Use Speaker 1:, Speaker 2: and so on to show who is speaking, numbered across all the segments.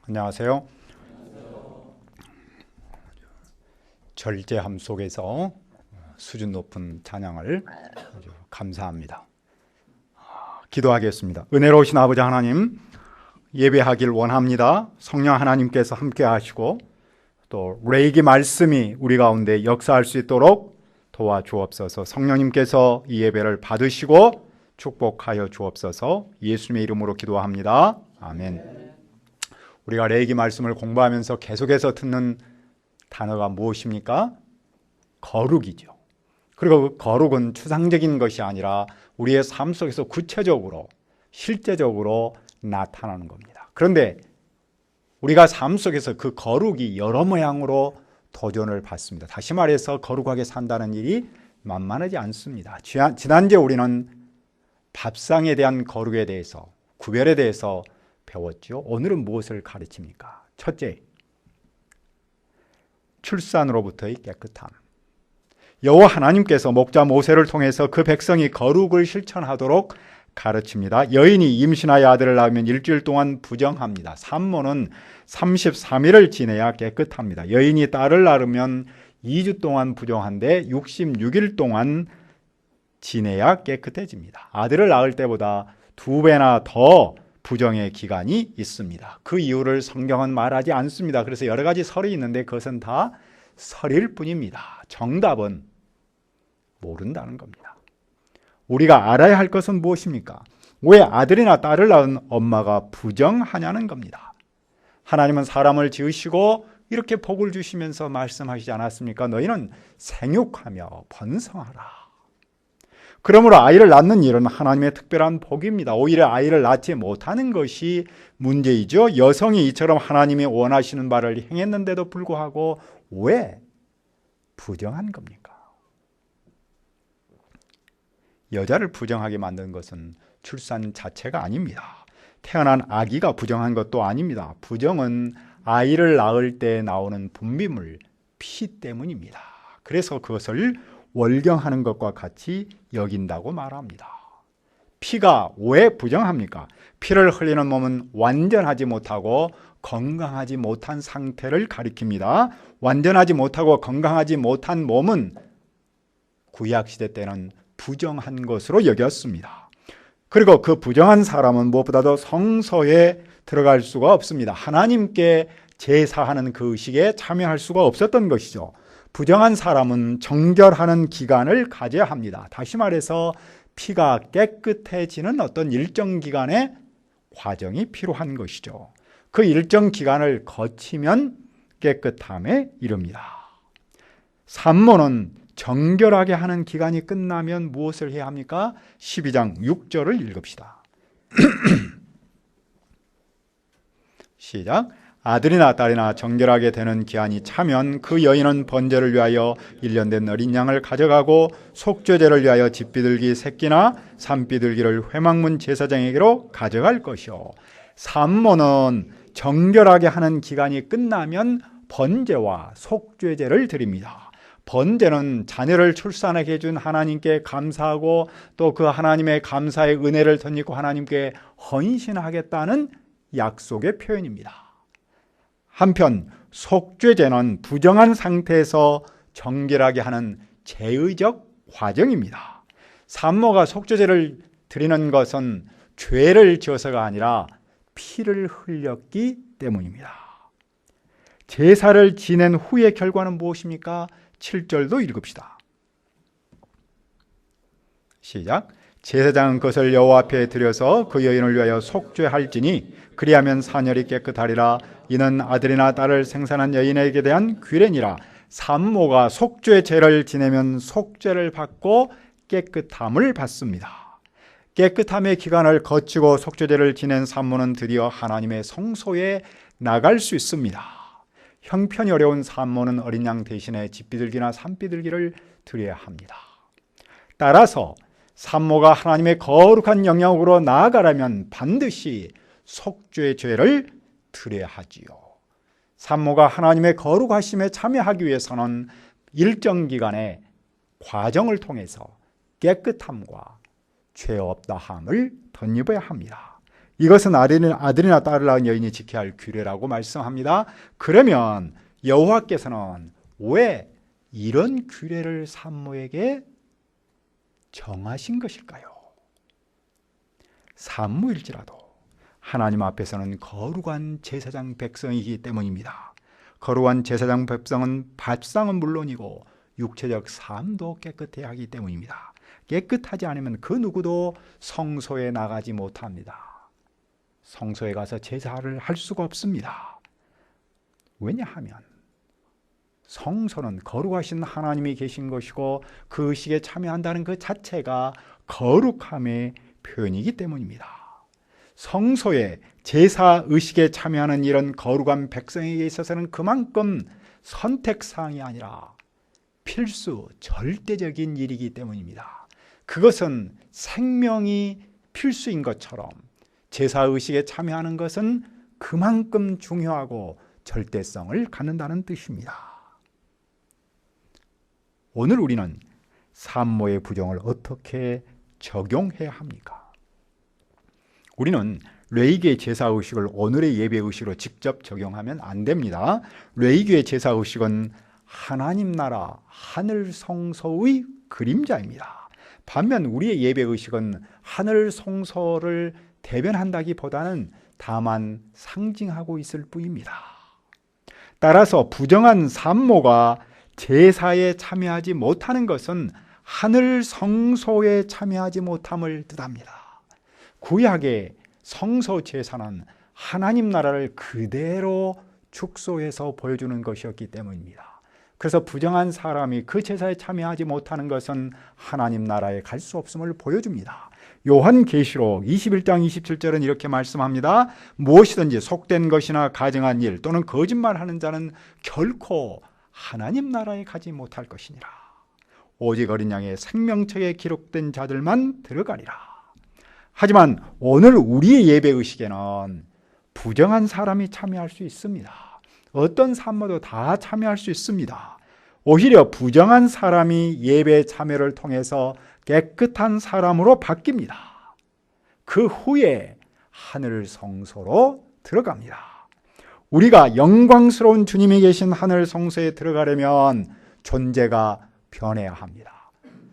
Speaker 1: 안녕하세요. 절제함 속에서 수준 높은 찬양을 아주 감사합니다. 기도하겠습니다. 은혜로우신 아버지 하나님, 예배하길 원합니다. 성령 하나님께서 함께 하시고 또 레이기 말씀이 우리 가운데 역사할 수 있도록 도와주옵소서. 성령님께서 이 예배를 받으시고 축복하여 주옵소서. 예수님의 이름으로 기도합니다. 아멘. 우리가 레이기 말씀을 공부하면서 계속해서 듣는 단어가 무엇입니까? 거룩이죠. 그리고 그 거룩은 추상적인 것이 아니라 우리의 삶 속에서 구체적으로 실제적으로 나타나는 겁니다. 그런데 우리가 삶 속에서 그 거룩이 여러 모양으로 도전을 받습니다. 다시 말해서 거룩하게 산다는 일이 만만하지 않습니다. 지난주에 우리는 밥상에 대한 거룩에 대해서, 구별에 대해서 배웠죠. 오늘은 무엇을 가르칩니까? 첫째, 출산으로부터의 깨끗함. 여호와 하나님께서 목자 모세를 통해서 그 백성이 거룩을 실천하도록 가르칩니다. 여인이 임신하여 아들을 낳으면 일주일 동안 부정합니다. 산모는 33일을 지내야 깨끗합니다. 여인이 딸을 낳으면 2주 동안 부정한데 66일 동안 지내야 깨끗해집니다. 아들을 낳을 때보다 2배나 더 부정의 기간이 있습니다. 그 이유를 성경은 말하지 않습니다. 그래서 여러 가지 설이 있는데 그것은 다 설일 뿐입니다. 정답은 모른다는 겁니다. 우리가 알아야 할 것은 무엇입니까? 왜 아들이나 딸을 낳은 엄마가 부정하냐는 겁니다. 하나님은 사람을 지으시고 이렇게 복을 주시면서 말씀하시지 않았습니까? 너희는 생육하며 번성하라. 그러므로 아이를 낳는 일은 하나님의 특별한 복입니다. 오히려 아이를 낳지 못하는 것이 문제이죠. 여성이 이처럼 하나님이 원하시는 바를 행했는데도 불구하고 왜 부정한 겁니까? 여자를 부정하게 만든 것은 출산 자체가 아닙니다. 태어난 아기가 부정한 것도 아닙니다. 부정은 아이를 낳을 때 나오는 분비물, 피 때문입니다. 그래서 그것을 월경하는 것과 같이 여긴다고 말합니다. 피가 왜 부정합니까? 피를 흘리는 몸은 완전하지 못하고 건강하지 못한 상태를 가리킵니다. 완전하지 못하고 건강하지 못한 몸은 구약시대 때는 부정한 것으로 여겼습니다. 그리고 그 부정한 사람은 무엇보다도 성소에 들어갈 수가 없습니다. 하나님께 제사하는 그 의식에 참여할 수가 없었던 것이죠. 부정한 사람은 정결하는 기간을 가져야 합니다. 다시 말해서 피가 깨끗해지는 어떤 일정 기간의 과정이 필요한 것이죠. 그 일정 기간을 거치면 깨끗함에 이릅니다. 산모는 정결하게 하는 기간이 끝나면 무엇을 해야 합니까? 12장 6절을 읽읍시다. 시작. 아들이나 딸이나 정결하게 되는 기한이 차면 그 여인은 번제를 위하여 1년 된 어린 양을 가져가고 속죄제를 위하여 집비둘기 새끼나 산비둘기를 회막문 제사장에게로 가져갈 것이요. 산모는 정결하게 하는 기간이 끝나면 번제와 속죄제를 드립니다. 번제는 자녀를 출산하게 해준 하나님께 감사하고 또 그 하나님의 감사의 은혜를 덧입고 하나님께 헌신하겠다는 약속의 표현입니다. 한편 속죄제는 부정한 상태에서 정결하게 하는 제의적 과정입니다. 산모가 속죄제를 드리는 것은 죄를 지어서가 아니라 피를 흘렸기 때문입니다. 제사를 지낸 후의 결과는 무엇입니까? 7절도 읽읍시다. 시작. 제사장은 그것을 여호와 앞에 드려서 그 여인을 위하여 속죄할지니 그리하면 사녀리 깨끗하리라. 이는 아들이나 딸을 생산한 여인에게 대한 규례니라. 산모가 속죄제를 지내면 속죄를 받고 깨끗함을 받습니다. 깨끗함의 기간을 거치고 속죄제를 지낸 산모는 드디어 하나님의 성소에 나갈 수 있습니다. 형편이 어려운 산모는 어린 양 대신에 집비둘기나 산비둘기를 드려야 합니다. 따라서 산모가 하나님의 거룩한 영역으로 나아가려면 반드시 속죄제를 드려야 하지요. 산모가 하나님의 거룩하심에 참여하기 위해서는 일정 기간의 과정을 통해서 깨끗함과 죄 없다함을 덧입어야 합니다. 이것은 아들이나 딸을 낳은 여인이 지켜야 할 규례라고 말씀합니다. 그러면 여호와께서는 왜 이런 규례를 산모에게 정하신 것일까요? 산모일지라도 하나님 앞에서는 거룩한 제사장 백성이기 때문입니다. 거룩한 제사장 백성은 밥상은 물론이고 육체적 삶도 깨끗해야 하기 때문입니다. 깨끗하지 않으면 그 누구도 성소에 나가지 못합니다. 성소에 가서 제사를 할 수가 없습니다. 왜냐하면 성소는 거룩하신 하나님이 계신 것이고 그 의식에 참여한다는 그 자체가 거룩함의 표현이기 때문입니다. 성소에 제사 의식에 참여하는 이런 거룩한 백성에게 있어서는 그만큼 선택사항이 아니라 필수, 절대적인 일이기 때문입니다. 그것은 생명이 필수인 것처럼 제사 의식에 참여하는 것은 그만큼 중요하고 절대성을 갖는다는 뜻입니다. 오늘 우리는 산모의 부정을 어떻게 적용해야 합니까? 우리는 레위기의 제사의식을 오늘의 예배의식으로 직접 적용하면 안 됩니다. 레위기의 제사의식은 하나님 나라 하늘 성소의 그림자입니다. 반면 우리의 예배의식은 하늘 성소를 대변한다기보다는 다만 상징하고 있을 뿐입니다. 따라서 부정한 산모가 제사에 참여하지 못하는 것은 하늘 성소에 참여하지 못함을 뜻합니다. 구약의 성소 제사는 하나님 나라를 그대로 축소해서 보여주는 것이었기 때문입니다. 그래서 부정한 사람이 그 제사에 참여하지 못하는 것은 하나님 나라에 갈 수 없음을 보여줍니다. 요한계시록 21장 27절은 이렇게 말씀합니다. 무엇이든지 속된 것이나 가증한 일 또는 거짓말하는 자는 결코 하나님 나라에 가지 못할 것이니라. 오직 어린 양의 생명책에 기록된 자들만 들어가리라. 하지만 오늘 우리의 예배의식에는 부정한 사람이 참여할 수 있습니다. 어떤 산모도 다 참여할 수 있습니다. 오히려 부정한 사람이 예배 참여를 통해서 깨끗한 사람으로 바뀝니다. 그 후에 하늘 성소로 들어갑니다. 우리가 영광스러운 주님이 계신 하늘 성소에 들어가려면 존재가 변해야 합니다.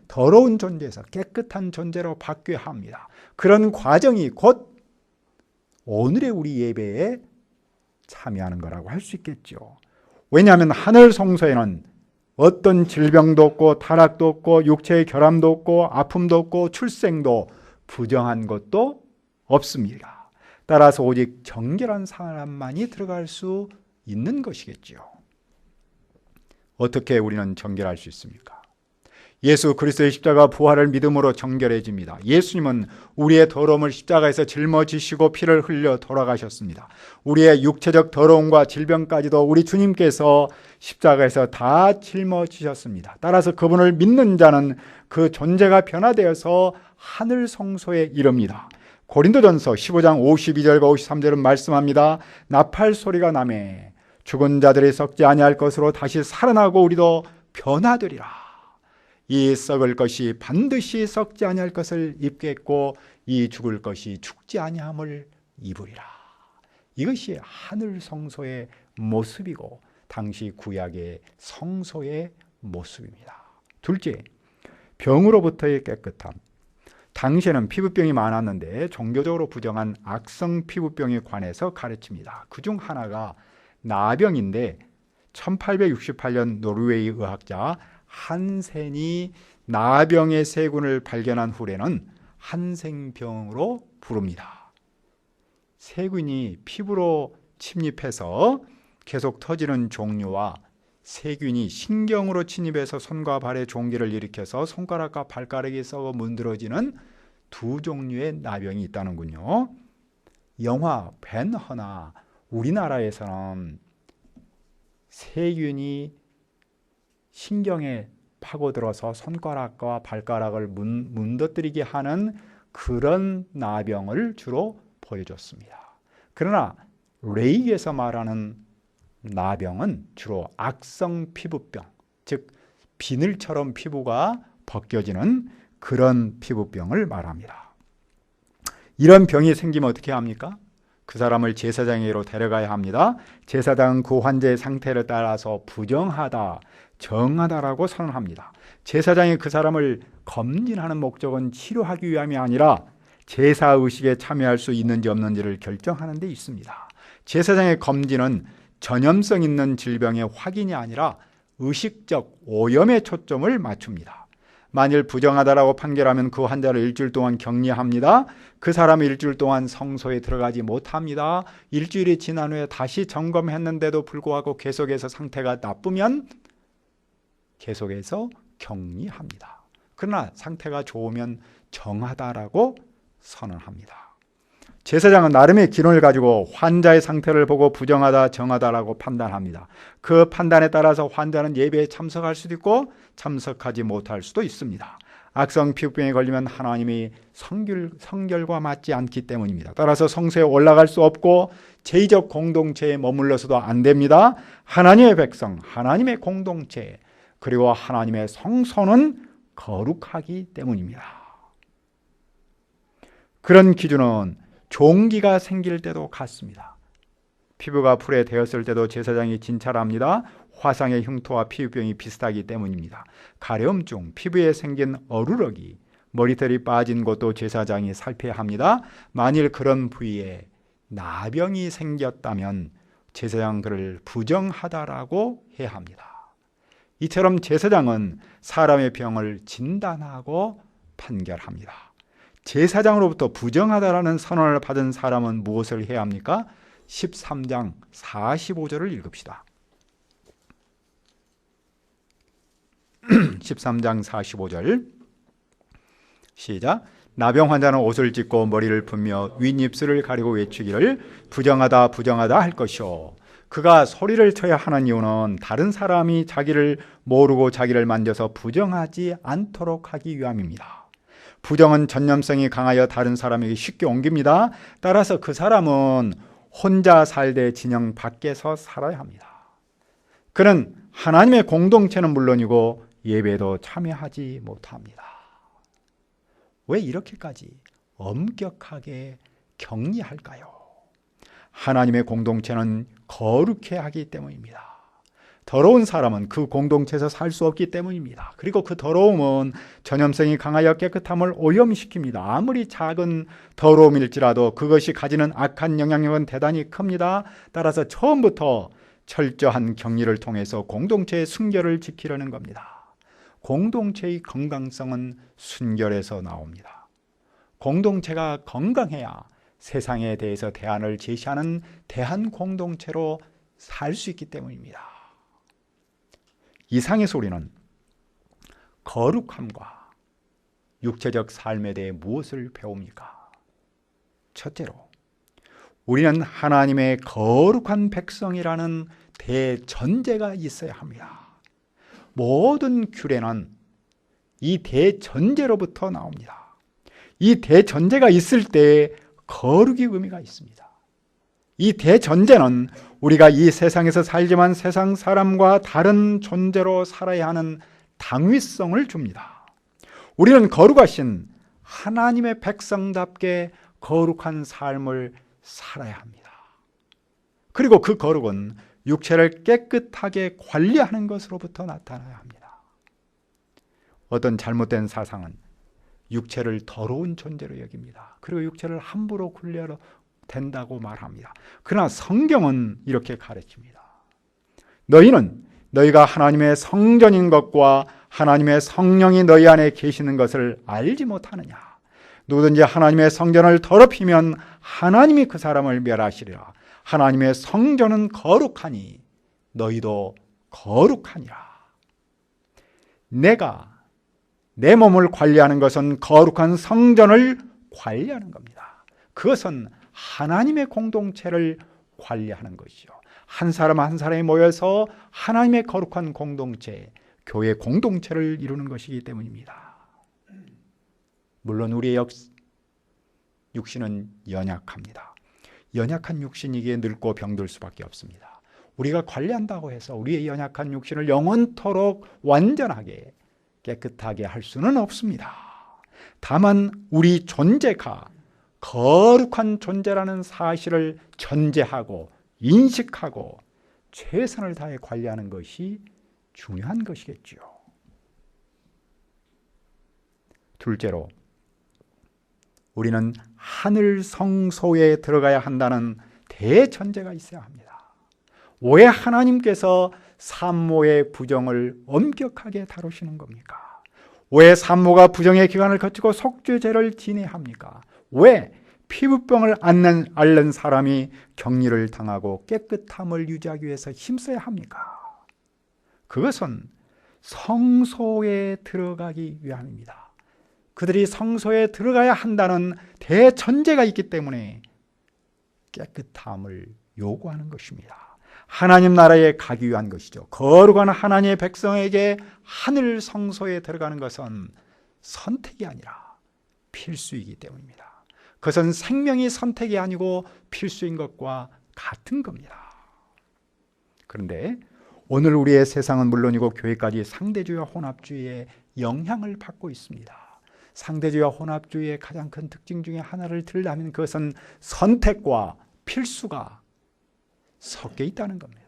Speaker 1: 더러운 존재에서 깨끗한 존재로 바뀌어야 합니다. 그런 과정이 곧 오늘의 우리 예배에 참여하는 거라고 할 수 있겠죠. 왜냐하면 하늘 성소에는 어떤 질병도 없고 타락도 없고 육체의 결함도 없고 아픔도 없고 출생도 부정한 것도 없습니다. 따라서 오직 정결한 사람만이 들어갈 수 있는 것이겠죠. 어떻게 우리는 정결할 수 있습니까? 예수 그리스도의 십자가 부활을 믿음으로 정결해집니다. 예수님은 우리의 더러움을 십자가에서 짊어지시고 피를 흘려 돌아가셨습니다. 우리의 육체적 더러움과 질병까지도 우리 주님께서 십자가에서 다 짊어지셨습니다. 따라서 그분을 믿는 자는 그 존재가 변화되어서 하늘 성소에 이릅니다. 고린도전서 15장 52절과 53절은 말씀합니다. 나팔 소리가 나매 죽은 자들이 썩지 아니할 것으로 다시 살아나고 우리도 변화되리라. 이 썩을 것이 반드시 썩지 아니할 것을 입겠고 이 죽을 것이 죽지 아니함을 입으리라. 이것이 하늘 성소의 모습이고 당시 구약의 성소의 모습입니다. 둘째, 병으로부터의 깨끗함. 당시에는 피부병이 많았는데 종교적으로 부정한 악성 피부병에 관해서 가르칩니다. 그중 하나가 나병인데 1868년 노르웨이 의학자 한센이 나병의 세균을 발견한 후에는 한센병으로 부릅니다. 세균이 피부로 침입해서 계속 터지는 종류와 세균이 신경으로 침입해서 손과 발에 종기를 일으켜서 손가락과 발가락이 썩어 문드러지는 두 종류의 나병이 있다는군요. 영화 벤허나 우리나라에서는 세균이 신경에 파고들어서 손가락과 발가락을 문드러뜨리게 하는 그런 나병을 주로 보여줬습니다. 그러나 레이기에서 말하는 나병은 주로 악성 피부병, 즉 비늘처럼 피부가 벗겨지는 그런 피부병을 말합니다. 이런 병이 생기면 어떻게 합니까? 그 사람을 제사장에게로 데려가야 합니다. 제사장은 그 환자의 상태를 따라서 부정하다, 정하다라고 선언합니다. 제사장이 그 사람을 검진하는 목적은 치료하기 위함이 아니라 제사의식에 참여할 수 있는지 없는지를 결정하는 데 있습니다. 제사장의 검진은 전염성 있는 질병의 확인이 아니라 의식적 오염에 초점을 맞춥니다. 만일 부정하다라고 판결하면 그 환자를 일주일 동안 격리합니다. 그 사람이 일주일 동안 성소에 들어가지 못합니다. 일주일이 지난 후에 다시 점검했는데도 불구하고 계속해서 상태가 나쁘면 계속해서 격리합니다. 그러나 상태가 좋으면 정하다라고 선언합니다. 제사장은 나름의 기론을 가지고 환자의 상태를 보고 부정하다, 정하다라고 판단합니다. 그 판단에 따라서 환자는 예배에 참석할 수도 있고 참석하지 못할 수도 있습니다. 악성 피부병에 걸리면 하나님이 성결과 맞지 않기 때문입니다. 따라서 성소에 올라갈 수 없고 제의적 공동체에 머물러서도 안 됩니다. 하나님의 백성, 하나님의 공동체, 그리고 하나님의 성소는 거룩하기 때문입니다. 그런 기준은 종기가 생길 때도 같습니다. 피부가 풀에 되었을 때도 제사장이 진찰합니다. 화상의 흉터와 피부병이 비슷하기 때문입니다. 가려움증, 피부에 생긴 어루러기, 머리털이 빠진 곳도 제사장이 살펴야 합니다. 만일 그런 부위에 나병이 생겼다면 제사장 그를 부정하다라고 해야 합니다. 이처럼 제사장은 사람의 병을 진단하고 판결합니다. 제사장으로부터 부정하다라는 선언을 받은 사람은 무엇을 해야 합니까? 13장 45절을 읽읍시다. 13장 45절 시작. 나병 환자는 옷을 찢고 머리를 풀며 윗입술을 가리고 외치기를 부정하다 부정하다 할 것이요. 그가 소리를 쳐야 하는 이유는 다른 사람이 자기를 모르고 자기를 만져서 부정하지 않도록 하기 위함입니다. 부정은 전염성이 강하여 다른 사람에게 쉽게 옮깁니다. 따라서 그 사람은 혼자 살되 진영 밖에서 살아야 합니다. 그는 하나님의 공동체는 물론이고 예배도 참여하지 못합니다. 왜 이렇게까지 엄격하게 격리할까요? 하나님의 공동체는 거룩해야 하기 때문입니다. 더러운 사람은 그 공동체에서 살 수 없기 때문입니다. 그리고 그 더러움은 전염성이 강하여 깨끗함을 오염시킵니다. 아무리 작은 더러움일지라도 그것이 가지는 악한 영향력은 대단히 큽니다. 따라서 처음부터 철저한 격리를 통해서 공동체의 순결을 지키려는 겁니다. 공동체의 건강성은 순결에서 나옵니다. 공동체가 건강해야 세상에 대해서 대안을 제시하는 대한 공동체로 살 수 있기 때문입니다. 이상에서 우리는 거룩함과 육체적 삶에 대해 무엇을 배웁니까? 첫째로 우리는 하나님의 거룩한 백성이라는 대전제가 있어야 합니다. 모든 규례는 이 대전제로부터 나옵니다. 이 대전제가 있을 때 거룩의 의미가 있습니다. 이 대전제는 우리가 이 세상에서 살지만 세상 사람과 다른 존재로 살아야 하는 당위성을 줍니다. 우리는 거룩하신 하나님의 백성답게 거룩한 삶을 살아야 합니다. 그리고 그 거룩은 육체를 깨끗하게 관리하는 것으로부터 나타나야 합니다. 어떤 잘못된 사상은 육체를 더러운 존재로 여깁니다. 그리고 육체를 함부로 굴려도 된다고 말합니다. 그러나 성경은 이렇게 가르칩니다. 너희는 너희가 하나님의 성전인 것과 하나님의 성령이 너희 안에 계시는 것을 알지 못하느냐. 누구든지 하나님의 성전을 더럽히면 하나님이 그 사람을 멸하시리라. 하나님의 성전은 거룩하니 너희도 거룩하니라. 내가 내 몸을 관리하는 것은 거룩한 성전을 관리하는 겁니다. 그것은 하나님의 공동체를 관리하는 것이죠. 한 사람 한 사람이 모여서 하나님의 거룩한 공동체, 교회 공동체를 이루는 것이기 때문입니다. 물론 우리의 육신은 연약합니다. 연약한 육신이기에 늙고 병들 수밖에 없습니다. 우리가 관리한다고 해서 우리의 연약한 육신을 영원토록 완전하게 깨끗하게 할 수는 없습니다. 다만 우리 존재가 거룩한 존재라는 사실을 전제하고 인식하고 최선을 다해 관리하는 것이 중요한 것이겠지요. 둘째로, 우리는 하늘 성소에 들어가야 한다는 대전제가 있어야 합니다. 왜 하나님께서 산모의 부정을 엄격하게 다루시는 겁니까? 왜 산모가 부정의 기간을 거치고 속죄제를 지내야 합니까? 왜 피부병을 앓는 사람이 격리를 당하고 깨끗함을 유지하기 위해서 힘써야 합니까? 그것은 성소에 들어가기 위함입니다. 그들이 성소에 들어가야 한다는 대전제가 있기 때문에 깨끗함을 요구하는 것입니다. 하나님 나라에 가기 위한 것이죠. 거룩한 하나님의 백성에게 하늘 성소에 들어가는 것은 선택이 아니라 필수이기 때문입니다. 그것은 생명이 선택이 아니고 필수인 것과 같은 겁니다. 그런데 오늘 우리의 세상은 물론이고 교회까지 상대주의와 혼합주의의 영향을 받고 있습니다. 상대주의와 혼합주의의 가장 큰 특징 중에 하나를 들자면 그것은 선택과 필수가 섞여 있다는 겁니다.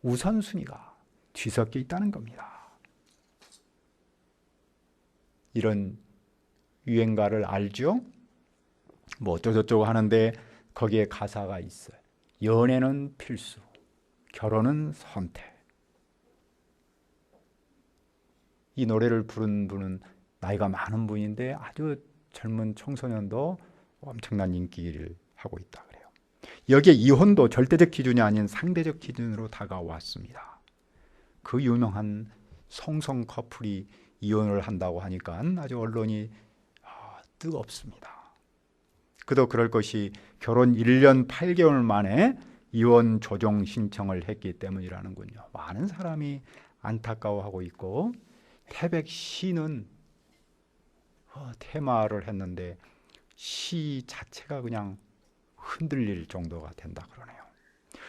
Speaker 1: 우선순위가 뒤섞여 있다는 겁니다. 이런 유행가를 알죠? 뭐 어쩌고저쩌고 하는데 거기에 가사가 있어요. 연애는 필수, 결혼은 선택. 이 노래를 부른 분은 나이가 많은 분인데 아주 젊은 청소년도 엄청난 인기를 하고 있다 그래요. 여기에 이혼도 절대적 기준이 아닌 상대적 기준으로 다가왔습니다. 그 유명한 송성 커플이 이혼을 한다고 하니까 아주 언론이 뜨겁습니다. 그도 그럴 것이 결혼 1년 8개월 만에 이혼 조정 신청을 했기 때문이라는군요. 많은 사람이 안타까워하고 있고 태백 시는 테마를 했는데 시 자체가 그냥 흔들릴 정도가 된다 그러네요.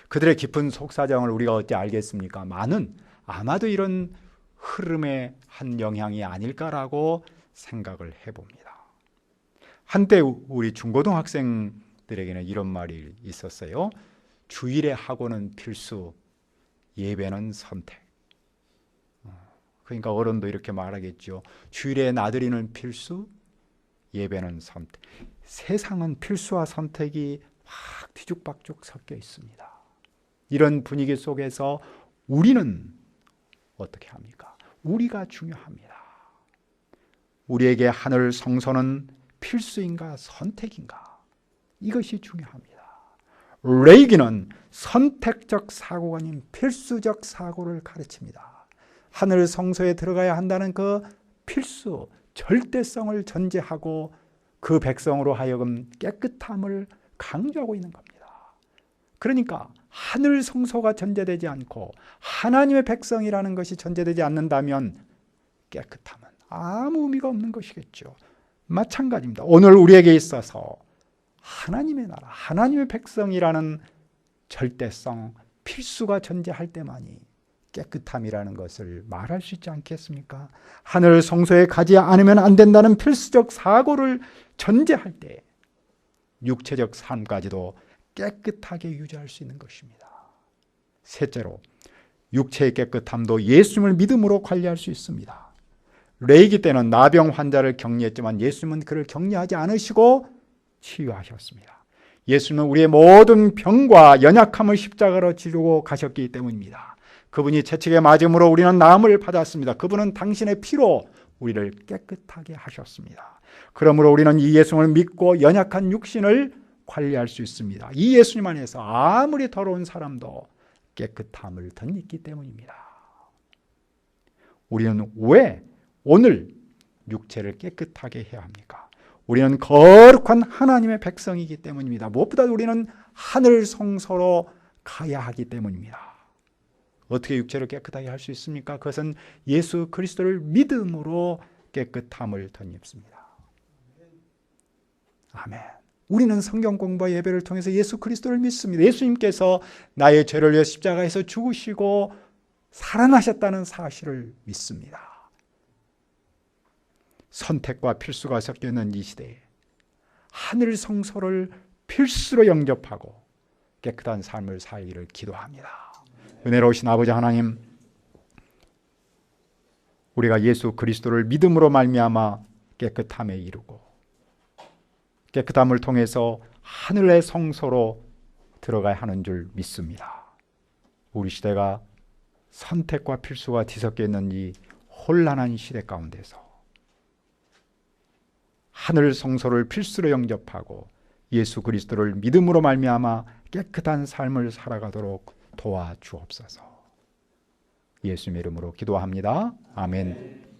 Speaker 1: 그들의 깊은 속사정을 우리가 어찌 알겠습니까? 많은 아마도 이런 흐름의 한 영향이 아닐까라고 생각을 해봅니다. 한때 우리 중고등학생들에게는 이런 말이 있었어요. 주일에 학원은 필수, 예배는 선택. 그러니까 어른도 이렇게 말하겠죠. 주일에 나들이는 필수, 예배는 선택. 세상은 필수와 선택이 막 뒤죽박죽 섞여 있습니다. 이런 분위기 속에서 우리는 어떻게 합니까? 우리가 중요합니다. 우리에게 하늘 성소는 필수인가 선택인가? 이것이 중요합니다. 레이기는 선택적 사고가 아닌 필수적 사고를 가르칩니다. 하늘 성소에 들어가야 한다는 그 필수, 절대성을 전제하고 그 백성으로 하여금 깨끗함을 강조하고 있는 겁니다. 그러니까 하늘 성소가 전제되지 않고 하나님의 백성이라는 것이 전제되지 않는다면 깨끗함은 아무 의미가 없는 것이겠죠. 마찬가지입니다. 오늘 우리에게 있어서 하나님의 나라, 하나님의 백성이라는 절대성, 필수가 전제할 때만이 깨끗함이라는 것을 말할 수 있지 않겠습니까? 하늘 성소에 가지 않으면 안 된다는 필수적 사고를 전제할 때 육체적 삶까지도 깨끗하게 유지할 수 있는 것입니다. 셋째로, 육체의 깨끗함도 예수님을 믿음으로 관리할 수 있습니다. 레이기 때는 나병 환자를 격리했지만 예수님은 그를 격리하지 않으시고 치유하셨습니다. 예수님은 우리의 모든 병과 연약함을 십자가로 지르고 가셨기 때문입니다. 그분이 채찍에 맞음으로 우리는 나음을 받았습니다. 그분은 당신의 피로 우리를 깨끗하게 하셨습니다. 그러므로 우리는 이 예수님을 믿고 연약한 육신을 관리할 수 있습니다. 이 예수님 안에서 아무리 더러운 사람도 깨끗함을 덧입기 때문입니다. 우리는 왜 오늘 육체를 깨끗하게 해야 합니까? 우리는 거룩한 하나님의 백성이기 때문입니다. 무엇보다 우리는 하늘 성소로 가야 하기 때문입니다. 어떻게 육체를 깨끗하게 할 수 있습니까? 그것은 예수 그리스도를 믿음으로 깨끗함을 덧입습니다. 아멘. 우리는 성경 공부와 예배를 통해서 예수 그리스도를 믿습니다. 예수님께서 나의 죄를 위해 십자가에서 죽으시고 살아나셨다는 사실을 믿습니다. 선택과 필수가 섞여 있는 이 시대에 하늘 성소를 필수로 영접하고 깨끗한 삶을 살기를 기도합니다. 은혜로우신 아버지 하나님, 우리가 예수 그리스도를 믿음으로 말미암아 깨끗함에 이르고 깨끗함을 통해서 하늘의 성소로 들어가야 하는 줄 믿습니다. 우리 시대가 선택과 필수가 뒤섞여 있는 이 혼란한 시대 가운데서 하늘 성소를 필수로 영접하고 예수 그리스도를 믿음으로 말미암아 깨끗한 삶을 살아가도록 도와주옵소서. 예수님의 이름으로 기도합니다. 아멘.